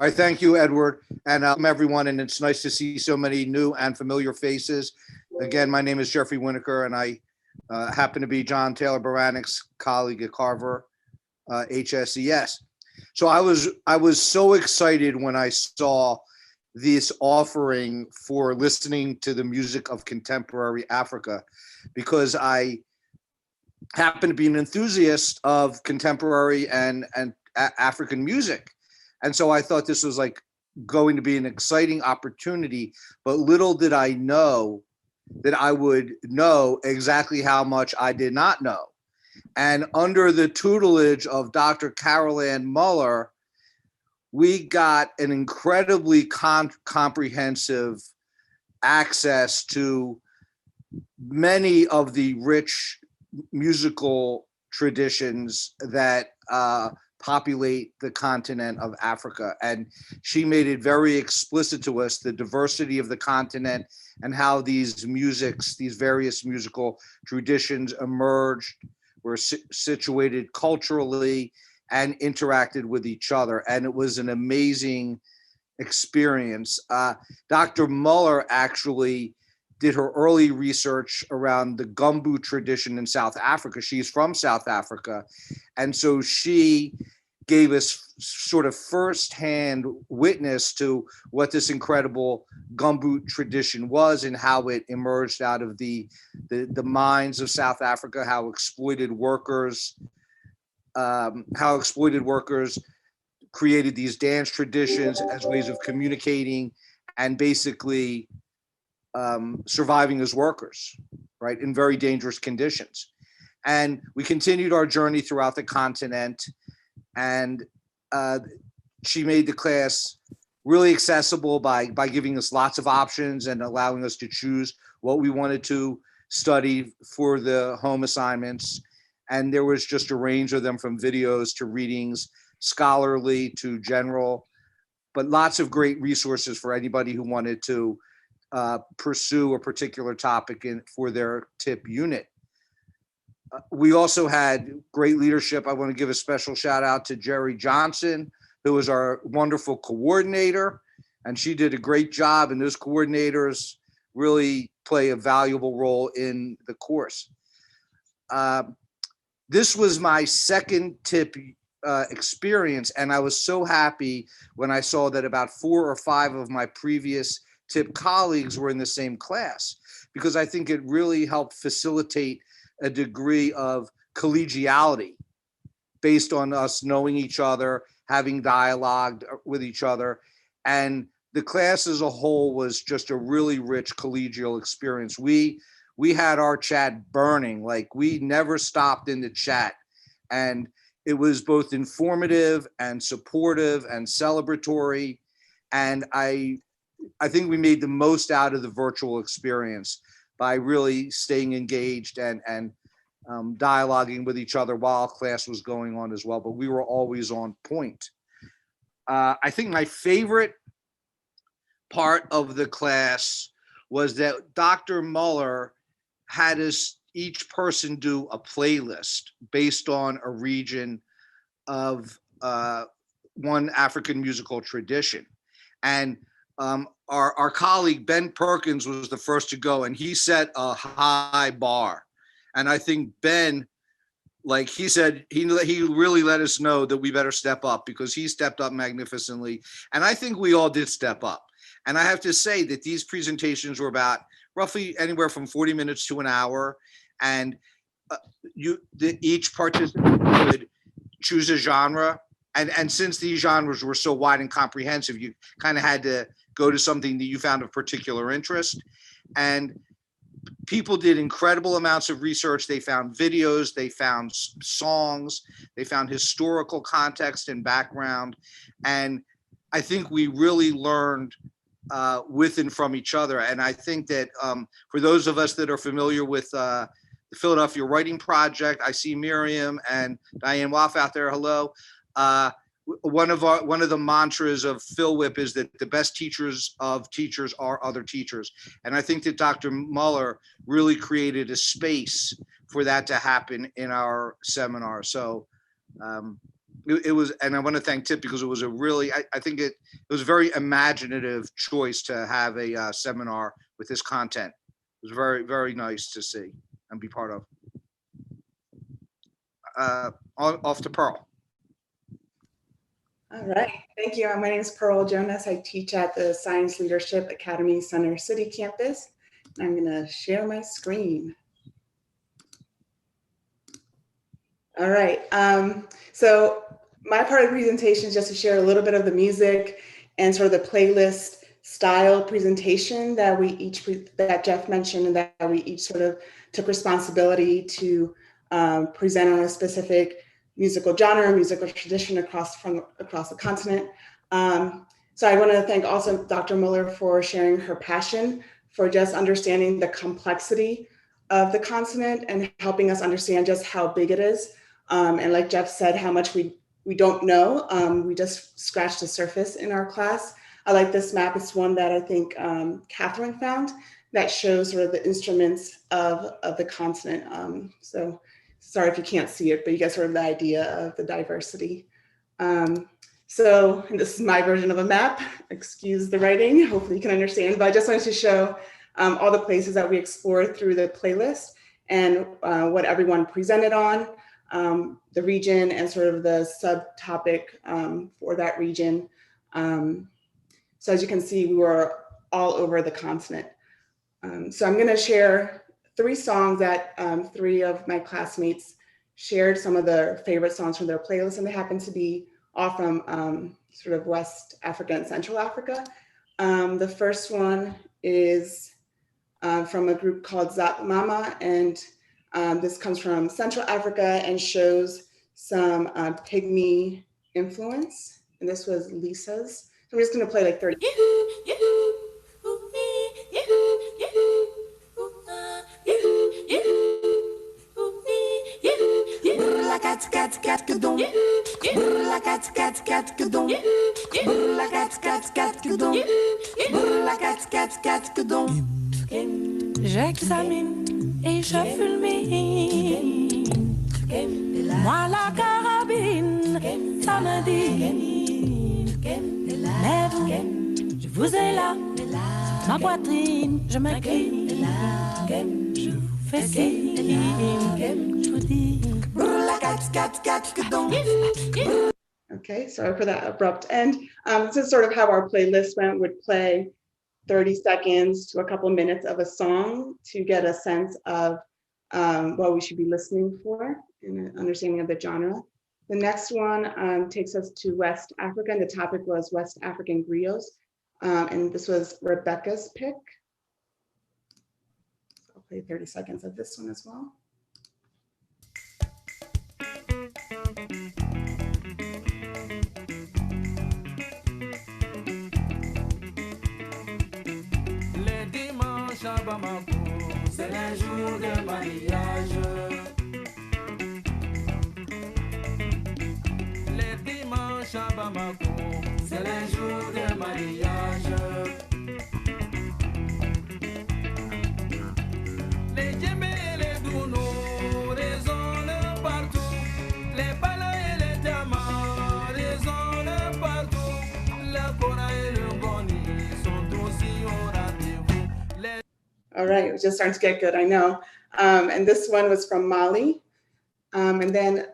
All right, thank you, Edward, and everyone. And it's nice to see so many new and familiar faces. Again, my name is Geoffrey Winikur, and I happen to be John Taylor Baranik's colleague at Carver, HSES. So I was so excited when I saw this offering for listening to the music of contemporary Africa, because I happen to be an enthusiast of contemporary and African music. And so I thought this was like going to be an exciting opportunity, but little did I know that I would know exactly how much I did not know. And under the tutelage of Dr. Carol Ann Muller, we got an incredibly comprehensive access to many of the rich musical traditions that populate the continent of Africa. And she made it very explicit to us the diversity of the continent and how these various musical traditions emerged, were situated culturally, and interacted with each other. And it was an amazing experience. Dr. Muller actually did her early research around the gumboot tradition in South Africa. She's from South Africa. And so she gave us sort of firsthand witness to what this incredible gumboot tradition was and how it emerged out of the mines of South Africa, how exploited workers created these dance traditions as ways of communicating and basically surviving as workers, right, in very dangerous conditions. And we continued our journey throughout the continent, and she made the class really accessible by giving us lots of options and allowing us to choose what we wanted to study for the home assignments. And there was just a range of them, from videos to readings, scholarly to general, but lots of great resources for anybody who wanted to pursue a particular topic for their tip unit. We also had great leadership. I want to give a special shout out to Jeri Johnson, who was our wonderful coordinator, and she did a great job, and those coordinators really play a valuable role in the course. This was my second tip experience, and I was so happy when I saw that about 4 or 5 of my previous tip colleagues were in the same class, because I think it really helped facilitate a degree of collegiality based on us knowing each other, having dialogue with each other. And the class as a whole was just a really rich collegial experience. We had our chat burning, like we never stopped in the chat. And it was both informative and supportive and celebratory. And I think we made the most out of the virtual experience by really staying engaged and dialoguing with each other while class was going on as well. But we were always on point. I think my favorite part of the class was that Dr. Muller had us each person do a playlist based on a region of one African musical tradition. And our colleague Ben Perkins was the first to go, and he set a high bar. And I think Ben, like he said, he really let us know that we better step up, because he stepped up magnificently. And I think we all did step up. And I have to say that these presentations were about roughly anywhere from 40 minutes to an hour. And each participant could choose a genre. And since these genres were so wide and comprehensive, you kind of had to go to something that you found of particular interest. And people did incredible amounts of research. They found videos, they found songs, they found historical context and background. And I think we really learned with and from each other. And I think that for those of us that are familiar with the Philadelphia Writing Project, I see Miriam and Diane Waff out there, hello. One of the mantras of PhilWhip is that the best teachers of teachers are other teachers. And I think that Dr. Muller really created a space for that to happen in our seminar. So it was, and I want to thank Tip because it was a really, I think it was a very imaginative choice to have a seminar with this content. It was very, very nice to see and be part of. Off to Pearl. All right, thank you. My name is Pearl Jonas. I teach at the Science Leadership Academy Center City campus. I'm gonna share my screen. All right, so my part of the presentation is just to share a little bit of the music and sort of the playlist style presentation that that Jeff mentioned, and that we each sort of took responsibility to present on a specific musical genre, musical tradition across the continent. So I want to thank also Dr. Muller for sharing her passion for just understanding the complexity of the continent and helping us understand just how big it is. And like Jeff said, how much we don't know. We just scratched the surface in our class. I like this map. It's one that I think Catherine found that shows sort of the instruments of the continent. So sorry if you can't see it, but you get sort of the idea of the diversity. So this is my version of a map. Excuse the writing, hopefully you can understand, but I just wanted to show all the places that we explored through the playlist and what everyone presented on, the region and sort of the subtopic for that region. So as you can see, we were all over the continent. So I'm gonna share 3 songs that 3 of my classmates shared some of their favorite songs from their playlist, and they happen to be all from sort of West Africa and Central Africa. The first one is from a group called Zap Mama, and this comes from Central Africa and shows some Pygmy influence. And this was Lisa's. So I'm just gonna play like 30. J'examine et je fulmine. Moi la carabine, ça me dit. Mais vous, je vous ai là, ma poitrine, je m'incline. Je vous fais signe, je vous dis. Okay, sorry for that abrupt end. This is sort of how our playlist went. Would play 30 seconds to a couple minutes of a song to get a sense of what we should be listening for and an understanding of the genre. The next one takes us to West Africa, and the topic was West African griots. And this was Rebecca's pick. So I'll play 30 seconds of this one as well. C'est le jour de mariage. Les dimanches à Bamako, c'est le jour de mariage. Les djembés et les dounos résonnent partout. Les balas et les diamants résonnent partout. Le Cora et le Goni sont aussi au rendez-vous. All right, it just starting to get good, I know. And this one was from Mali. And then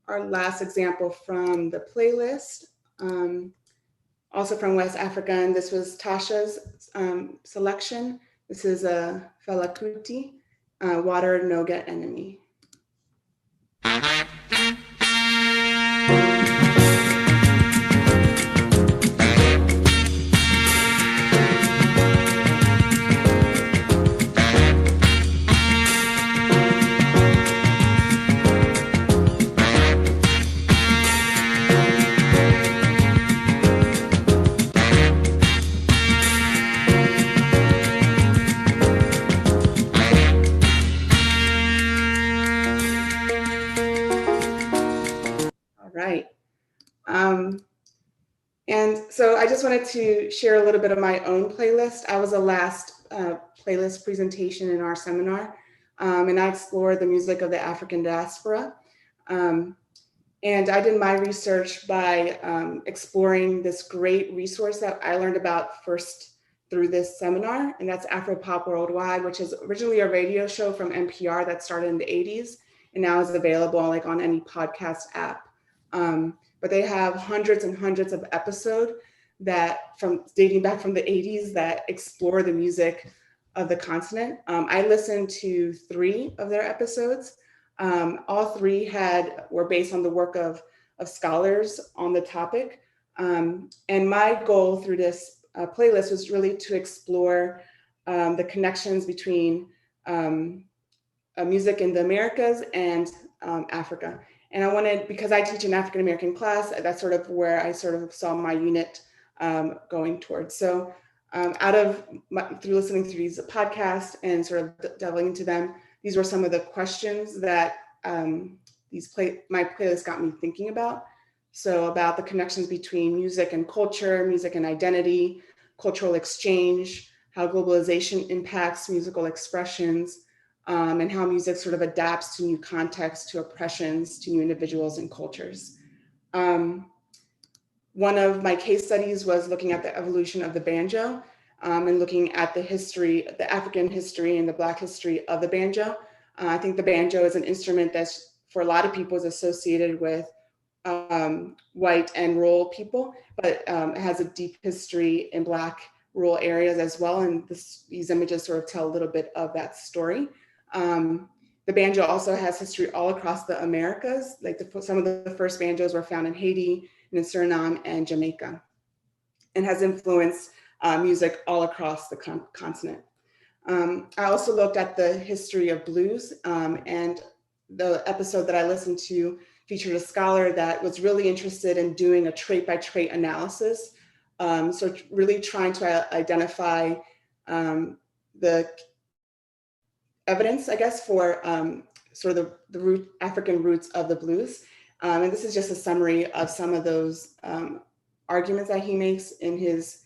our last example from the playlist, also from West Africa, and this was Tasha's selection. This is a Fela Kuti, Water No Get Enemy. And so I just wanted to share a little bit of my own playlist. I was the last playlist presentation in our seminar, and I explored the music of the African diaspora. And And I did my research by exploring this great resource that I learned about first through this seminar, and that's Afropop Worldwide, which is originally a radio show from NPR that started in the 80s and now is available like on any podcast app. But they have hundreds and hundreds of episodes that from dating back from the 80s that explore the music of the continent. I listened to 3 of their episodes. All 3 were based on the work of scholars on the topic. And my goal through this playlist was really to explore the connections between music in the Americas and Africa. And I wanted, because I teach an African American class, that's sort of where I sort of saw my unit going towards. So through listening to these podcasts and sort of delving into them, these were some of the questions that my playlist got me thinking about. So about the connections between music and culture, music and identity, cultural exchange, how globalization impacts musical expressions, and how music sort of adapts to new contexts, to oppressions, to new individuals and cultures. One of my case studies was looking at the evolution of the banjo and looking at the history, the African history and the Black history of the banjo. I think the banjo is an instrument that's, for a lot of people, is associated with white and rural people, but it has a deep history in Black rural areas as well. And these images sort of tell a little bit of that story. The banjo also has history all across the Americas. Like some of the first banjos were found in Haiti and in Suriname and Jamaica, and has influenced music all across the continent. I also looked at the history of blues, and the episode that I listened to featured a scholar that was really interested in doing a trait-by-trait analysis. So really trying to identify the evidence, I guess, for sort of the African roots of the blues. And this is just a summary of some of those arguments that he makes in his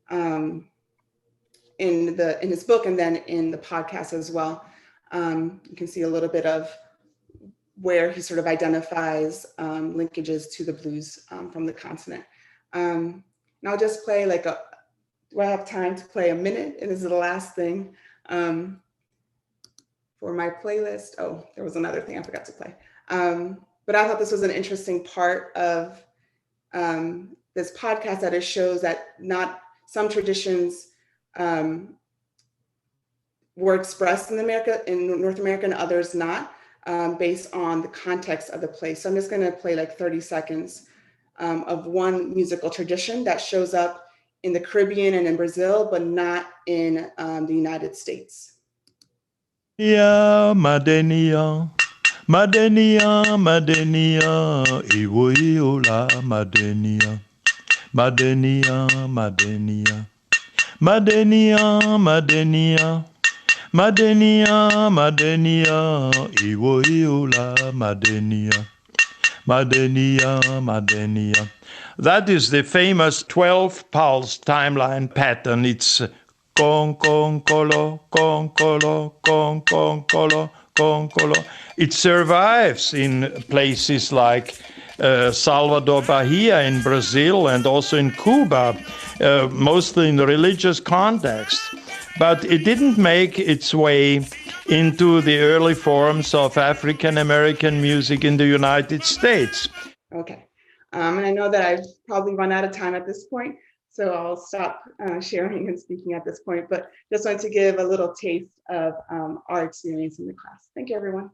book, and then in the podcast as well. You can see a little bit of where he sort of identifies linkages to the blues from the continent. And I'll just play do I have time to play a minute? And this is the last thing for my playlist. Oh, there was another thing I forgot to play. But I thought this was an interesting part of this podcast, that it shows that not some traditions were expressed in North America and others not, based on the context of the place. So I'm just gonna play like 30 seconds of one musical tradition that shows up in the Caribbean and in Brazil, but not in the United States. Yeah, Madenia, Madenia, Madenia, Iwo Iola, Madenia, Madenia, Madenia, Madenia, Madenia, Madenia, Madenia, Iwo Iola, Madenia, Madenia, Madenia. That is the famous 12 pulse timeline pattern. It's con colo, con colo, con colo, con colo. It survives in places like Salvador Bahia in Brazil and also in Cuba, mostly in the religious context. But it didn't make its way into the early forms of African American music in the United States. Okay, and I know that I've probably run out of time at this point, so I'll stop sharing and speaking at this point, but just wanted to give a little taste of our experience in the class. Thank you, everyone.